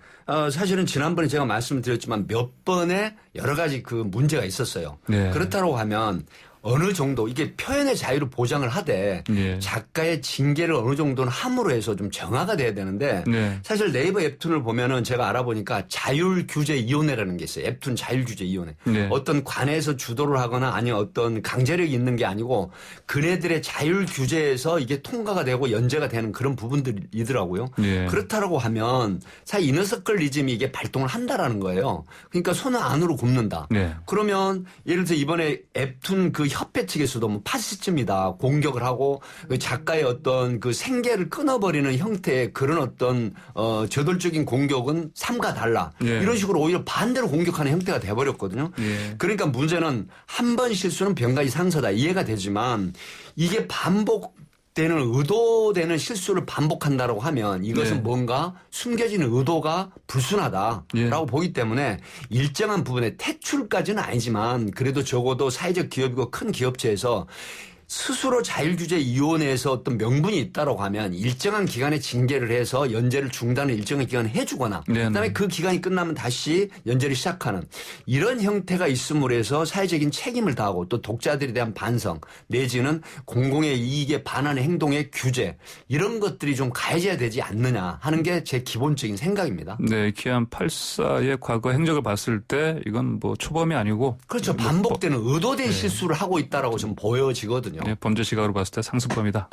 사실은 지난번에 제가 말씀드렸지만 몇 번의 여러 가지 그 문제가 있었어요. 네. 그렇다고 하면 어느 정도 이게 표현의 자유를 보장을 하되 예. 작가의 징계를 어느 정도는 함으로 해서 좀 정화가 돼야 되는데 네. 사실 네이버 웹툰을 보면은 제가 알아보니까 자율규제위원회라는 게 있어요. 웹툰 자율규제위원회. 네. 어떤 관에서 주도를 하거나 아니면 어떤 강제력이 있는 게 아니고 그네들의 자율규제에서 이게 통과가 되고 연재가 되는 그런 부분들이더라고요. 예. 그렇다라고 하면 사실 이너서클리즘이 이게 발동을 한다라는 거예요. 그러니까 손을 안으로 굽는다. 네. 그러면 예를 들어 이번에 웹툰 그 협회 측에서도 뭐 파시즘이다 공격을 하고 그 작가의 어떤 그 생계를 끊어버리는 형태의 그런 어떤 저돌적인 공격은 삼가 달라. 예. 이런 식으로 오히려 반대로 공격하는 형태가 돼버렸거든요. 예. 그러니까 문제는 한 번 실수는 병가이 상서다 이해가 되지만 이게 반복되는 의도되는 실수를 반복한다라고 하면 이것은 네. 뭔가 숨겨진 의도가 불순하다라고 예. 보기 때문에 일정한 부분에 퇴출까지는 아니지만 그래도 적어도 사회적 기업이고 큰 기업체에서 스스로 자율규제위원회에서 어떤 명분이 있다고 하면 일정한 기간에 징계를 해서 연재를 중단을 일정한 기간에 해주거나 네네. 그다음에 그 기간이 끝나면 다시 연재를 시작하는 이런 형태가 있음으로 해서 사회적인 책임을 다하고 또 독자들에 대한 반성 내지는 공공의 이익에 반하는 행동의 규제 이런 것들이 좀 가해져야 되지 않느냐 하는 게 제 기본적인 생각입니다. 네, 기안 84의 과거 행적을 봤을 때 이건 뭐 초범이 아니고 그렇죠. 반복되는 의도된 네. 실수를 하고 있다라고 좀 보여지거든요. 예, 범죄 시각으로 봤을 때 상습범이다.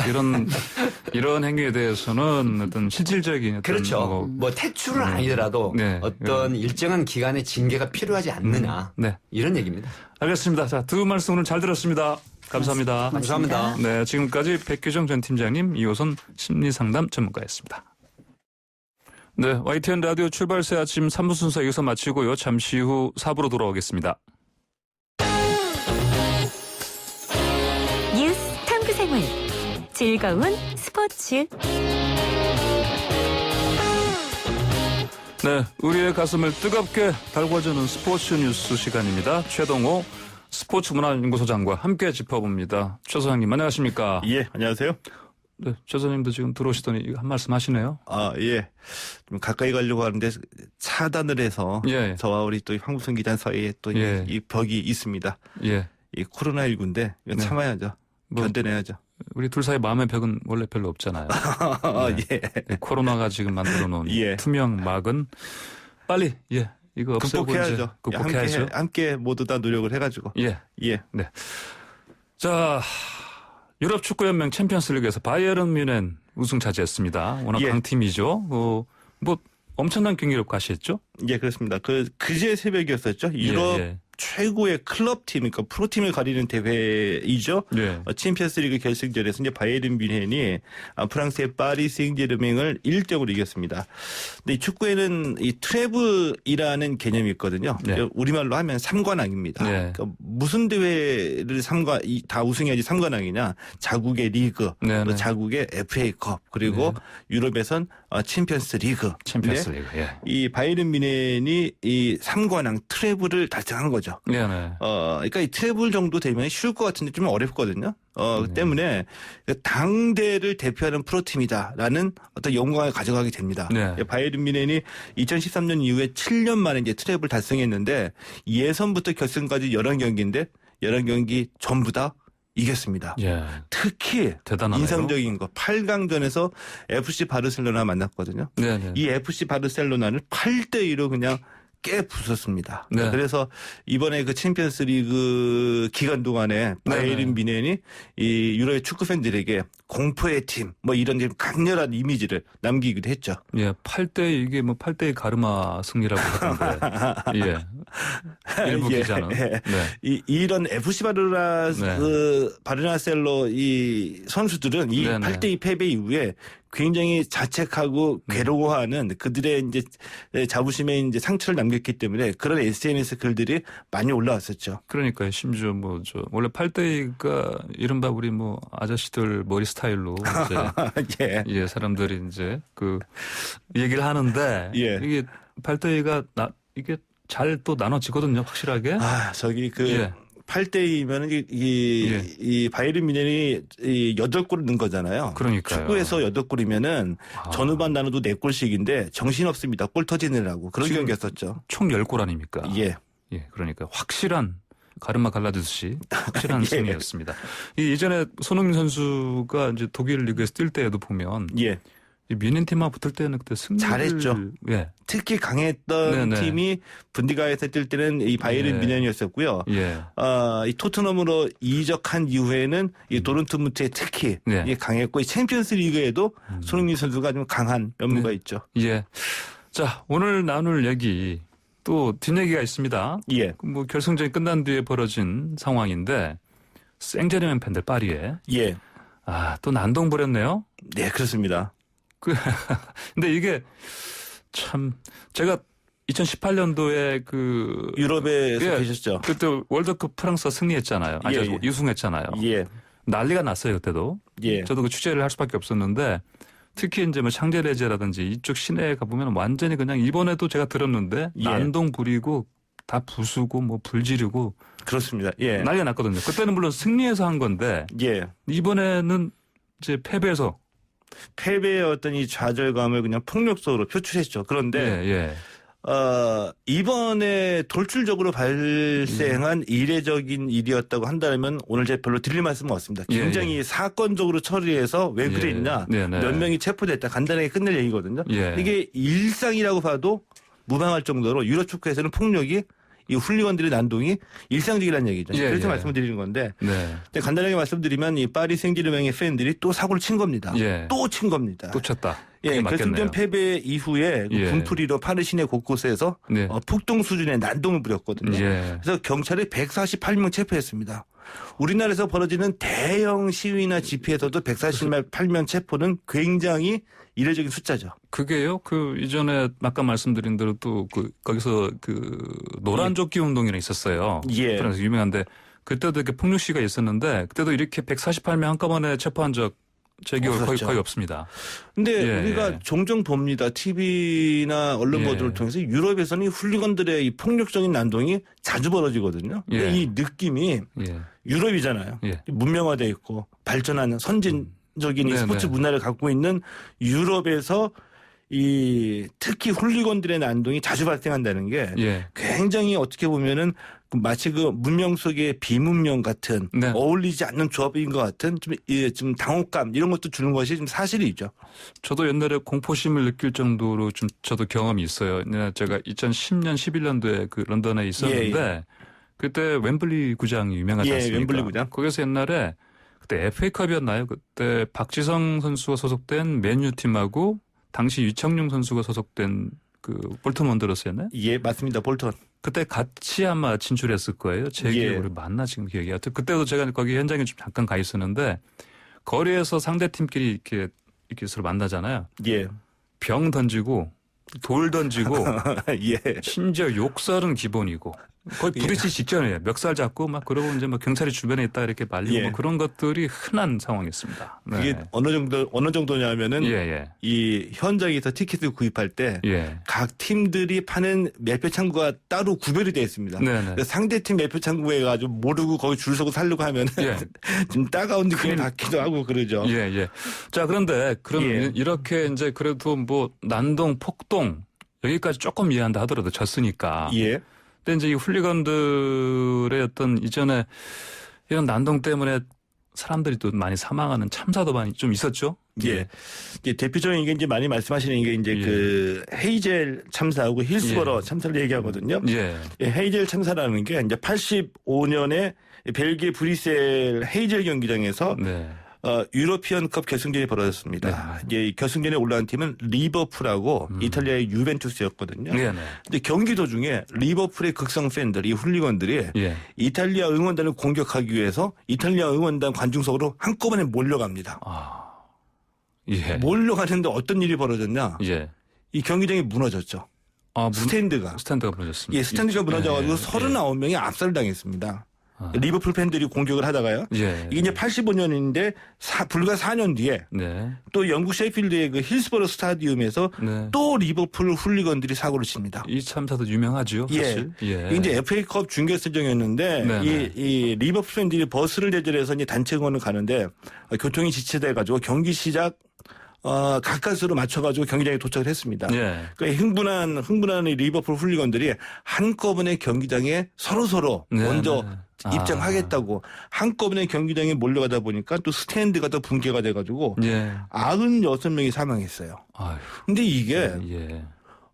이런 행위에 대해서는 어떤 실질적인 어떤 그렇죠. 뭐 퇴출은 아니더라도 네. 어떤 일정한 기간의 징계가 필요하지 않느냐. 네. 이런 얘기입니다. 알겠습니다. 자, 두 말씀 오늘 잘 들었습니다. 감사합니다. 감사합니다. 네, 지금까지 백규정 전 팀장님, 이호선 심리상담 전문가였습니다. 네, YTN 라디오 출발새 아침 3부 순서 여기서 마치고요. 잠시 후 4부로 돌아오겠습니다. 뉴스 탐구생활 즐거운 스포츠 네, 우리의 가슴을 뜨겁게 달궈주는 스포츠 뉴스 시간입니다. 최동호 스포츠문화연구소장과 함께 짚어봅니다. 최 소장님 안녕하십니까? 예, 안녕하세요. 네, 최 소장님도 지금 들어오시더니 한 말씀 하시네요. 아, 예. 좀 가까이 가려고 하는데 차단을 해서 예. 저와 우리 또 황무선 기자 사이에 또 예. 이 벽이 있습니다. 예. 이 코로나19인데 이거 네. 참아야죠. 뭐, 견뎌내야죠. 우리 둘 사이 마음의 벽은 원래 별로 없잖아요. 네. 예. 코로나가 지금 만들어 놓은 예. 투명 막은 빨리 이거 없애고 극복해야죠. 이제 극복해야죠. 함께 모두 다 노력을 해가지고. 예. 예. 네. 자, 유럽 축구연맹 챔피언스리그에서 바이에른 뮌헨 우승 차지했습니다. 워낙 예. 강팀이죠. 뭐 엄청난 경기력 과시했죠. 예, 그렇습니다. 그제 새벽이었었죠. 유럽 예. 최고의 클럽팀, 그러니까 프로팀을 가리는 대회이죠. 예. 챔피언스리그 결승전에서 이제 바이에른 뮌헨이 프랑스의 파리 생제르맹을 1대0으로 이겼습니다. 근데 이 축구에는 이 트래블이라는 개념이 있거든요. 네. 우리말로 하면 삼관왕입니다. 네. 그러니까 무슨 대회를 다 우승해야지 삼관왕이냐? 자국의 리그, 네, 또 네. 자국의 FA컵, 그리고 유럽에선 챔피언스리그. 챔피언스리그. 예. 이 바이에른 뮌헨이 이 삼관왕 트래블을 달성한 거죠. 네, 네. 그러니까 이 트래블 정도 되면 쉬울 것 같은데 좀 어렵거든요. 때문에 당대를 대표하는 프로팀이다라는 어떤 영광을 가져가게 됩니다. 네. 바이에른 뮌헨이 2013년 이후에 7년 만에 이제 트래블 달성했는데 예선부터 결승까지 11경기인데 11경기 전부 다 이겼습니다. 예. 특히 대단하네요. 인상적인 거 8강전에서 FC 바르셀로나 만났거든요. 네, 네. 이 FC 바르셀로나를 8대2로 그냥 깨부쉈습니다. 네. 그래서 이번에 그 챔피언스 리그 기간 동안에 바이에른 뮌헨이 이 유럽의 축구 팬들에게 공포의 팀 뭐 이런 좀 강렬한 이미지를 남기기도 했죠. 예, 8대 이게 뭐 8대 가르마 승리라고 하던데. 예. 일부 예, 기자는. 예. 네. 이런 FC 바르셀로 이 선수들은 이 네네. 8대2 패배 이후에 굉장히 자책하고 괴로워하는 그들의 이제 자부심에 이제 상처를 남겼기 때문에 그런 SNS 글들이 많이 올라왔었죠. 그러니까요. 심지어 원래 8대가 이른바 우리 아저씨들 머리 스타일로 이제 예, 사람들이 이제 그 얘기를 하는데 예. 이게 8대가 이게 잘 또 나눠지거든요. 확실하게. 저기 예. 8대이면 이 바이에른 뮌헨이 8골을 넣은 거잖아요. 그러니까요. 축구에서 8골이면은 전후반 나눠도 4골씩인데 정신없습니다. 골 터지느라고 그런 경기였었죠. 총 10골 아닙니까? 예. 예. 그러니까 확실한 가르마 갈라듯이 확실한 예. 승리였습니다. 예전에 손흥민 선수가 이제 독일 리그에서 뛸 때에도 보면 예. 이 뮌헨 팀만 붙을 때는 그때 승리를 잘했죠. 예. 특히 강했던 네네. 팀이 분디가에서 뛸 때는 이 바이에른 뮌헨이었었고요. 예. 이 토트넘으로 이적한 이후에는 이 도르트문트에 특히 네. 이 강했고 이 챔피언스 리그에도 손흥민 선수가 좀 강한 면모가 네. 있죠. 예. 자, 오늘 나눌 얘기 또 뒷얘기가 있습니다. 예. 결승전이 끝난 뒤에 벌어진 상황인데 생제르맹 팬들 파리에 예. 또 난동 부렸네요. 네, 그렇습니다. 근데 이게 참 제가 2018년도에 유럽에서 예, 계셨죠. 그때 월드컵 프랑스가 승리했잖아요. 예. 우승했잖아요. 예. 난리가 났어요 그때도. 예. 저도 그 취재를 할 수밖에 없었는데 특히 이제 샹젤레제라든지 이쪽 시내에 가보면 완전히 그냥 이번에도 제가 들었는데 예. 난동 부리고 다 부수고 불 지르고 그렇습니다. 예. 난리가 났거든요. 그때는 물론 승리해서 한 건데 예. 이번에는 이제 패배해서 패배의 어떤 이 좌절감을 그냥 폭력적으로 표출했죠. 그런데 이번에 돌출적으로 발생한 이례적인 일이었다고 한다면 오늘 제가 별로 드릴 말씀은 없습니다. 굉장히 사건적으로 처리해서 왜 그랬냐. 몇 명이 체포됐다. 간단하게 끝낼 얘기거든요. 이게 일상이라고 봐도 무방할 정도로 유럽 축구에서는 폭력이 이 훌리건들의 난동이 일상적이라는 얘기죠. 그래서 말씀을 드리는 건데 간단하게 말씀드리면 이 파리 생제르맹의 팬들이 또 사고를 친 겁니다. 또 친 겁니다. 또 쳤다. 결승전 패배 이후에 분풀이로 파리 시내 곳곳에서 폭동 수준의 난동을 부렸거든요. 그래서 경찰이 148명 체포했습니다. 우리나라에서 벌어지는 대형 시위나 집회에서도 148명 체포는 굉장히 이례적인 숫자죠. 그게요? 이전에 아까 말씀드린 대로 또 거기서 노란조끼 운동이라 있었어요. 그래서 유명한데 그때도 이렇게 폭력 시위가 있었는데 그때도 이렇게 148명 한꺼번에 체포한 적 제 기억에 거의 없습니다. 근데 우리가 종종 봅니다. TV나 언론 보도를 통해서 유럽에서는 이 훌리건들의 이 폭력적인 난동이 자주 벌어지거든요. 근데 이 느낌이 유럽이잖아요. 문명화되어 있고 발전하는 선진적인 이 스포츠 문화를 갖고 있는 유럽에서 특히 훌리건들의 난동이 자주 발생한다는 게 굉장히 어떻게 보면은 마치 문명 속의 비문명 같은 어울리지 않는 조합인 것 같은 좀 당혹감 이런 것도 주는 것이 좀 사실이죠. 저도 옛날에 공포심을 느낄 정도로 좀 저도 경험이 있어요. 제가 2010년 11년도에 런던에 있었는데 그때 웸블리 구장이 유명하지 않습니까? 웸블리 구장. 거기서 옛날에 그때 FA컵이었나요? 그때 박지성 선수가 소속된 맨유 팀하고 당시 유청용 선수가 소속된 볼턴 원더러스였나요? 예, 맞습니다. 볼턴. 그때 같이 아마 진출했을 거예요. 제 기억으로 맞나 지금 기억이. 하여튼 그때도 제가 거기 현장에 좀 잠깐 가 있었는데 거리에서 상대 팀끼리 이렇게 서로 만나잖아요. 병 던지고 돌 던지고 심지어 욕설은 기본이고 거의 부딪히기 직전이에요. 멱살 잡고 그러고 이제 경찰이 주변에 있다 이렇게 말리고 그런 것들이 흔한 상황이었습니다. 이게 어느 정도냐면은 이 현장에서 티켓을 구입할 때 각 팀들이 파는 매표 창구가 따로 구별이 되어 있습니다. 상대팀 매표 창구에 가지고 모르고 거기 줄 서고 살려고 하면은 좀 따가운 느낌이 받기도 하고 그러죠. 자, 그런데 이렇게 이제 그래도 난동, 폭동 여기까지 조금 이해한다 하더라도 졌으니까. 근데 이제 이 훌리건들의 어떤 이전에 이런 난동 때문에 사람들이 또 많이 사망하는 참사도 많이 좀 있었죠? 대표적인 게 이제 많이 말씀하시는 게 이제 헤이젤 참사하고 힐스버러 참사를 얘기하거든요. 헤이젤 참사라는 게 이제 85년에 벨기에 브뤼셀 헤이젤 경기장에서 유러피언컵 결승전이 벌어졌습니다. 이제 결승전에 올라간 팀은 리버풀하고 이탈리아의 유벤투스였거든요. 근데 경기 도중에 리버풀의 극성 팬들, 이 훌리건들이 이탈리아 응원단을 공격하기 위해서 이탈리아 응원단 관중석으로 한꺼번에 몰려갑니다. 예. 몰려가는데 어떤 일이 벌어졌냐? 예. 이 경기장이 무너졌죠. 스탠드가 무너졌습니다. 예, 스탠드가 무너져가지고 39명이 압살을 당했습니다. 리버풀 팬들이 공격을 하다가요. 예. 이게 이제 85년인데 불과 4년 뒤에 네. 또 영국 셰필드의 그 힐스버러 스타디움에서 네. 또 리버풀 훌리건들이 사고를 칩니다. 이 참사도 유명하죠. 사실. 예. 이제 FA컵 준결승전이었는데 네네. 이 리버풀 팬들이 버스를 대절해서 이제 단체 응원을 가는데 교통이 지체돼가지고 경기 시작 가까스로 맞춰가지고 경기장에 도착을 했습니다. 예. 그러니까 흥분한 이 리버풀 훌리건들이 한꺼번에 경기장에 서로 네, 먼저 네. 입장하겠다고 한꺼번에 경기장에 몰려가다 보니까 또 스탠드가 더 붕괴가 돼가지고 예. 96명이 사망했어요. 아휴. 근데 이게 예.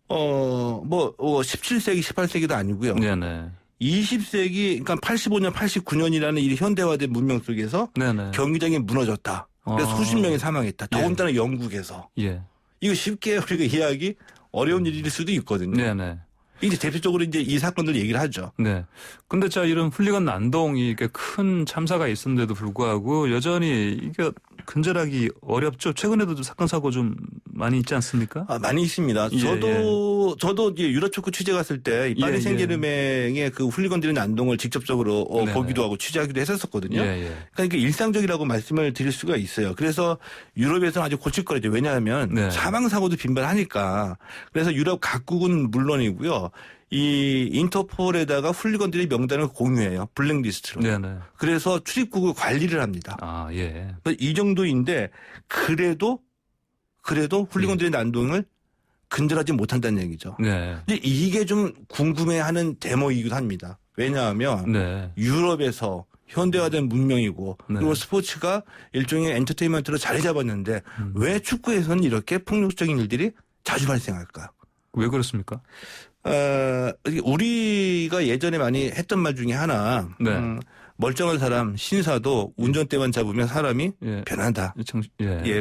17세기, 18세기도 아니고요. 네네. 20세기, 그러니까 85년, 89년이라는 이 현대화된 문명 속에서 네네. 경기장이 무너졌다. 그래서 수십 명이 사망했다. 더군다나 영국에서. 예. 이거 쉽게 우리가 이해하기 어려운 일일 수도 있거든요. 네네. 이제 대표적으로 이제 이 사건들 얘기를 하죠. 네. 근데 자, 이런 훌리건 난동이 이렇게 큰 참사가 있었는데도 불구하고 여전히 이게 근절하기 어렵죠. 최근에도 좀 사건 사고 좀 많이 있지 않습니까? 많이 있습니다. 예, 저도 이제 유럽 축구 취재 갔을 때 파리 생제르맹의 그 훌리건들의 난동을 직접적으로 보기도 하고 취재하기도 했었거든요. 그러니까 이게 일상적이라고 말씀을 드릴 수가 있어요. 그래서 유럽에서는 아주 고칠거리죠. 왜냐하면 사망 사고도 빈번하니까. 그래서 유럽 각국은 물론이고요. 이 인터폴에다가 훌리건들의 명단을 공유해요. 블랙리스트로. 네네. 그래서 출입국을 관리를 합니다. 예. 이 정도인데 그래도 훌리건들의 난동을 근절하지 못한다는 얘기죠. 네. 근데 이게 좀 궁금해하는 대목이기도 합니다. 왜냐하면 유럽에서 현대화된 문명이고 그리고 스포츠가 일종의 엔터테인먼트로 자리 잡았는데 왜 축구에서는 이렇게 폭력적인 일들이 자주 발생할까요? 왜 그렇습니까? 우리가 예전에 많이 했던 말 중에 하나, 멀쩡한 사람, 신사도 운전대만 잡으면 사람이 변한다.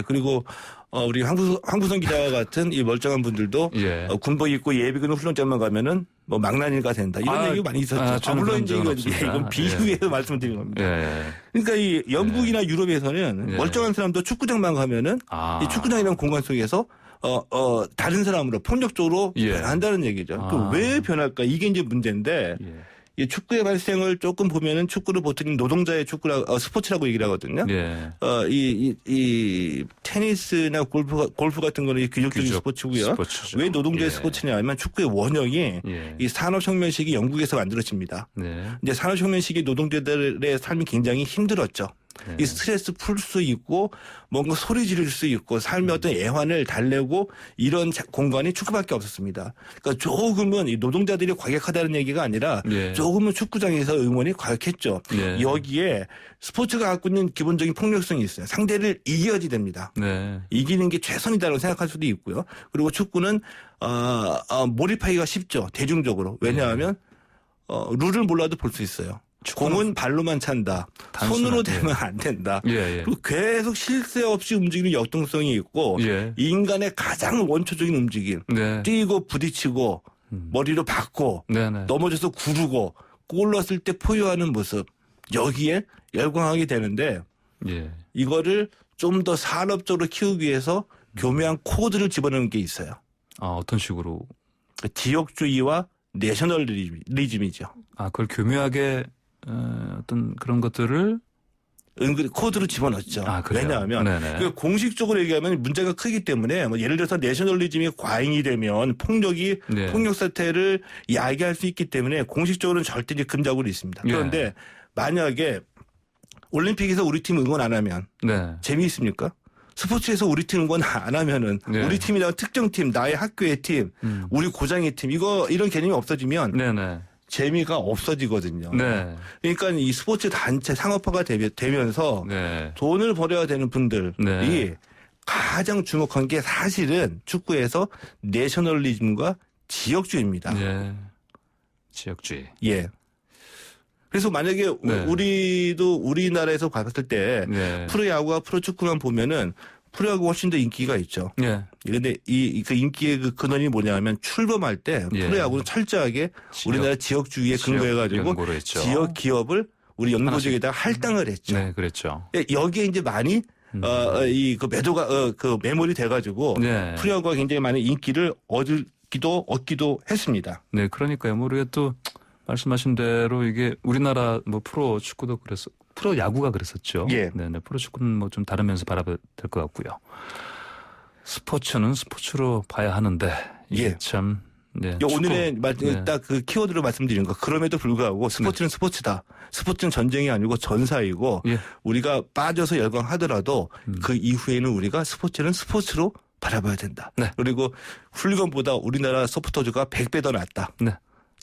그리고, 우리 황부선 기자 같은 이 멀쩡한 분들도 군복 입고 예비군 훈련장만 가면은 뭐 망나니가 된다. 이런 얘기가 많이 있었죠. 물론 이제 이건 비유해서 말씀드리는 겁니다. 그러니까 이 영국이나 유럽에서는 멀쩡한 사람도 축구장만 가면은 이 축구장이라는 공간 속에서 다른 사람으로 폭력적으로 변한다는 얘기죠. 또 왜 변할까? 이게 이제 문제인데, 이 축구의 발생을 조금 보면은 축구를 보통 노동자의 스포츠라고 얘기를 하거든요. 이 테니스나 골프 같은 거는 규격적인 스포츠고요. 왜 노동자의 스포츠냐 하면 축구의 원형이 이 산업혁명 시기 영국에서 만들어집니다. 이제 산업혁명 시기 노동자들의 삶이 굉장히 힘들었죠. 이 스트레스 풀 수 있고 뭔가 소리 지를 수 있고 삶의 어떤 애환을 달래고 이런 공간이 축구밖에 없었습니다. 그러니까 조금은 이 노동자들이 과격하다는 얘기가 아니라 조금은 축구장에서 응원이 과격했죠. 여기에 스포츠가 갖고 있는 기본적인 폭력성이 있어요. 상대를 이겨야지 됩니다. 이기는 게 최선이다라고 생각할 수도 있고요. 그리고 축구는 몰입하기가 쉽죠. 대중적으로. 왜냐하면 룰을 몰라도 볼 수 있어요. 공은 발로만 찬다. 손으로 대면 안 된다. 그리고 계속 쉴 새 없이 움직이는 역동성이 있고 인간의 가장 원초적인 움직임. 뛰고 부딪히고 머리로 박고 넘어져서 구르고 골 넣었을 때 포효하는 모습. 여기에 열광하게 되는데 이거를 좀 더 산업적으로 키우기 위해서 교묘한 코드를 집어넣는 게 있어요. 어떤 식으로? 지역주의와 내셔널리즘이죠. 그걸 교묘하게 어떤 그런 것들을 은근히 코드로 집어넣죠. 왜냐하면 공식적으로 얘기하면 문제가 크기 때문에 뭐 예를 들어서 내셔널리즘이 과잉이 되면 폭력 사태를 야기할 수 있기 때문에 공식적으로는 절대 이제 금작으로 있습니다. 그런데 만약에 올림픽에서 우리 팀 응원 안 하면 재미있습니까? 스포츠에서 우리 팀 응원 안 하면은 우리 팀이랑 특정 팀, 나의 학교의 팀, 우리 고장의 팀 이런 개념이 없어지면 재미가 없어지거든요. 그러니까 이 스포츠 단체 상업화가 되면서 돈을 벌여야 되는 분들이 가장 주목한 게 사실은 축구에서 내셔널리즘과 지역주의입니다. 지역주의. 그래서 만약에 우리나라에서 봤을 때 프로야구와 프로축구만 보면은 프로야구가 훨씬 더 인기가 있죠. 그런데 그 인기의 그 근원이 뭐냐면 출범할 때 프로야구는 철저하게 우리나라 지역주의에 근거해가지고 지역 기업을 우리 연고지역에다 할당을 했죠. 그랬죠. 여기에 이제 많이 그 매도가 그 매몰이 돼가지고 네. 프리야구가 굉장히 많은 인기를 얻기도 했습니다. 네, 그러니까요. 뭐 우리가 또 말씀하신 대로 이게 우리나라 뭐 프로 축구도 프로 야구가 그랬었죠. 예. 네, 프로 축구는 뭐 좀 다른 면에서 바라봐야 될 것 같고요. 스포츠는 스포츠로 봐야 하는데 이게 예. 참. 네, 오늘의 딱 그 키워드로 말씀드린 거. 그럼에도 불구하고 스포츠는 스포츠다. 스포츠는 전쟁이 아니고 전사이고 예. 우리가 빠져서 열광하더라도 그 이후에는 우리가 스포츠는 스포츠로 바라봐야 된다. 네. 그리고 훌리건보다 우리나라 소프트워즈가 100배 더 낫다. 네.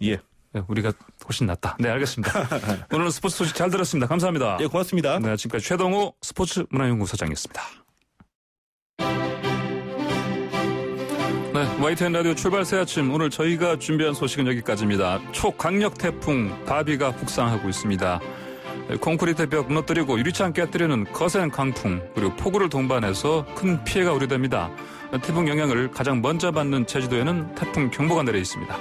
예. 네, 우리가 훨씬 낫다. 네, 알겠습니다. 오늘은 스포츠 소식 잘 들었습니다. 감사합니다. 예, 고맙습니다. 네, 지금까지 최동호 스포츠 문화연구소장이었습니다. 네, YTN 라디오 출발 새 아침. 오늘 저희가 준비한 소식은 여기까지입니다. 초강력 태풍 바비가 북상하고 있습니다. 콘크리트 벽 무너뜨리고 유리창 깨뜨리는 거센 강풍 그리고 폭우를 동반해서 큰 피해가 우려됩니다. 태풍 영향을 가장 먼저 받는 제주도에는 태풍 경보가 내려 있습니다.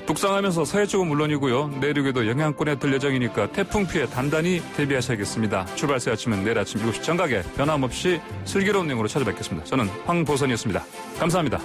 북상하면서 서해 쪽은 물론이고요. 내륙에도 영향권에 들 예정이니까 태풍 피해 단단히 대비하셔야겠습니다. 출발 새 아침은 내일 아침 7시 정각에 변함없이 슬기로운 내용으로 찾아뵙겠습니다. 저는 황보선이었습니다. 감사합니다.